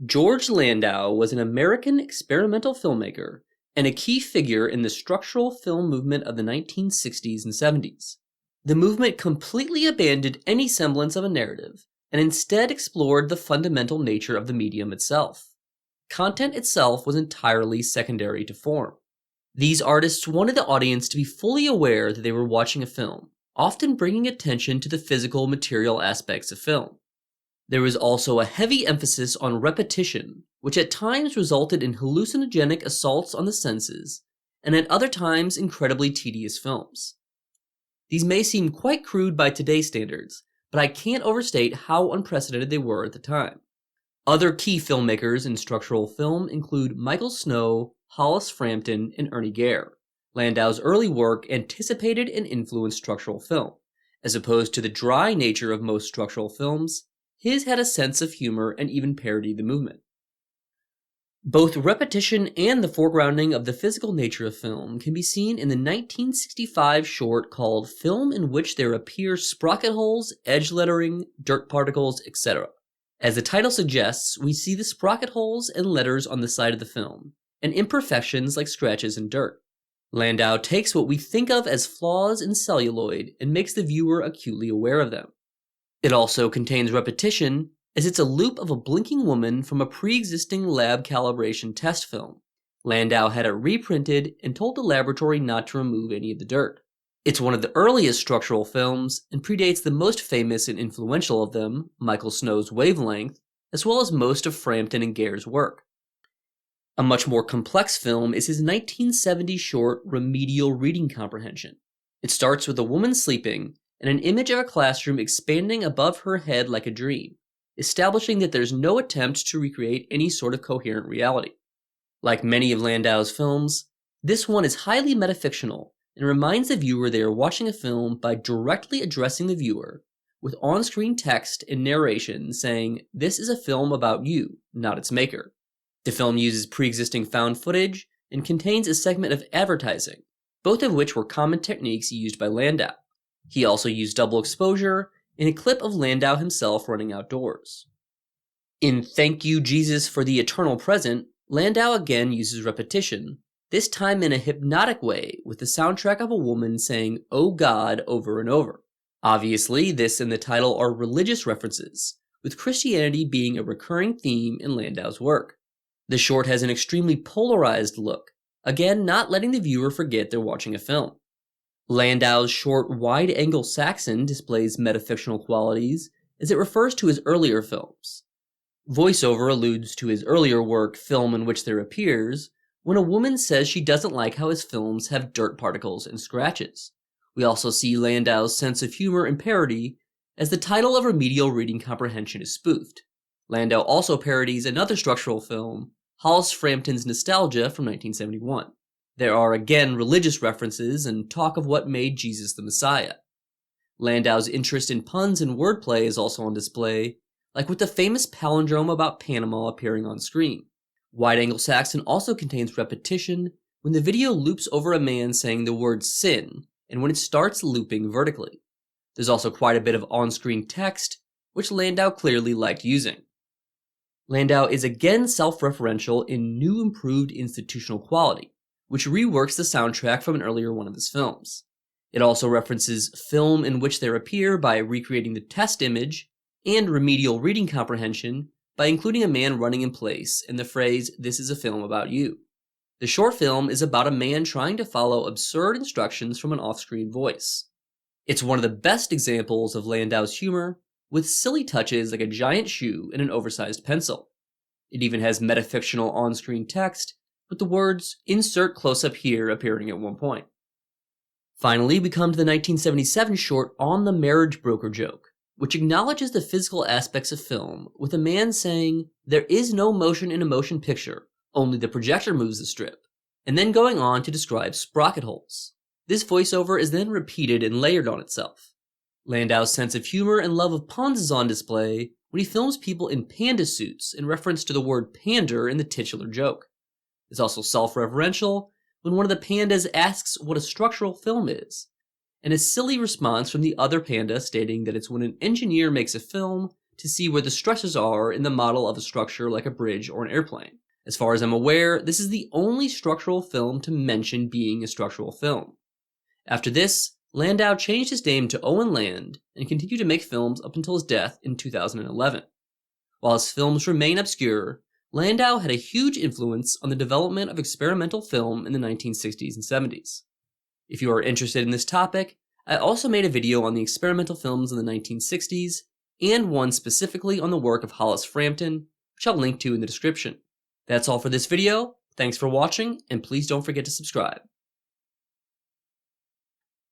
George Landau was an American experimental filmmaker and a key figure in the structural film movement of the 1960s and 70s. The movement completely abandoned any semblance of a narrative and instead explored the fundamental nature of the medium itself. Content itself was entirely secondary to form. These artists wanted the audience to be fully aware that they were watching a film, often bringing attention to the physical, material aspects of film. There was also a heavy emphasis on repetition, which at times resulted in hallucinogenic assaults on the senses, and at other times incredibly tedious films. These may seem quite crude by today's standards, but I can't overstate how unprecedented they were at the time. Other key filmmakers in structural film include Michael Snow, Hollis Frampton, and Ernie Gare. Landau's early work anticipated and influenced structural film. As opposed to the dry nature of most structural films, his had a sense of humor and even parodied the movement. Both repetition and the foregrounding of the physical nature of film can be seen in the 1965 short called Film in Which There Appear Sprocket Holes, Edge Lettering, Dirt Particles, etc. As the title suggests, we see the sprocket holes and letters on the side of the film, and imperfections like scratches and dirt. Landau takes what we think of as flaws in celluloid and makes the viewer acutely aware of them. It also contains repetition, as it's a loop of a blinking woman from a pre-existing lab calibration test film. Landau had it reprinted and told the laboratory not to remove any of the dirt. It's one of the earliest structural films and predates the most famous and influential of them, Michael Snow's Wavelength, as well as most of Frampton and Gare's work. A much more complex film is his 1970 short Remedial Reading Comprehension. It starts with a woman sleeping and an image of a classroom expanding above her head like a dream, establishing that there's no attempt to recreate any sort of coherent reality. Like many of Landau's films, this one is highly metafictional and reminds the viewer they are watching a film by directly addressing the viewer, with on-screen text and narration saying, "This is a film about you, not its maker." The film uses pre-existing found footage and contains a segment of advertising, both of which were common techniques used by Landau. He also used double exposure in a clip of Landau himself running outdoors. In Thank You, Jesus, for the Eternal Present, Landau again uses repetition, this time in a hypnotic way with the soundtrack of a woman saying, "Oh God," over and over. Obviously, this and the title are religious references, with Christianity being a recurring theme in Landau's work. The short has an extremely polarized look, again not letting the viewer forget they're watching a film. Landau's short wide-angle Saxon displays metafictional qualities as it refers to his earlier films. Voiceover alludes to his earlier work, Film in Which There Appears, when a woman says she doesn't like how his films have dirt particles and scratches. We also see Landau's sense of humor and parody as the title of Remedial Reading Comprehension is spoofed. Landau also parodies another structural film, Hollis Frampton's Nostalgia from 1971. There are again religious references and talk of what made Jesus the Messiah. Landau's interest in puns and wordplay is also on display, like with the famous palindrome about Panama appearing on screen. Wide-angle Saxon also contains repetition when the video loops over a man saying the word sin, and when it starts looping vertically. There's also quite a bit of on-screen text, which Landau clearly liked using. Landau is again self-referential in new improved institutional quality, which reworks the soundtrack from an earlier one of his films. It also references Film in Which There Appear by recreating the test image, and Remedial Reading Comprehension by including a man running in place and the phrase, "This is a film about you." The short film is about a man trying to follow absurd instructions from an off-screen voice. It's one of the best examples of Landau's humor, with silly touches like a giant shoe and an oversized pencil. It even has metafictional on-screen text, with the words, "Insert close-up here" appearing at one point. Finally, we come to the 1977 short On the Marriage Broker Joke, which acknowledges the physical aspects of film, with a man saying, "There is no motion in a motion picture, only the projector moves the strip," and then going on to describe sprocket holes. This voiceover is then repeated and layered on itself. Landau's sense of humor and love of puns is on display when he films people in panda suits in reference to the word pander in the titular joke. It's also self-referential when one of the pandas asks what a structural film is, and a silly response from the other panda stating that it's when an engineer makes a film to see where the stresses are in the model of a structure like a bridge or an airplane. As far as I'm aware, this is the only structural film to mention being a structural film. After this, Landow changed his name to Owen Land and continued to make films up until his death in 2011. While his films remain obscure, Landow had a huge influence on the development of experimental film in the 1960s and 70s. If you are interested in this topic, I also made a video on the experimental films in the 1960s, and one specifically on the work of Hollis Frampton, which I'll link to in the description. That's all for this video. Thanks for watching, and please don't forget to subscribe.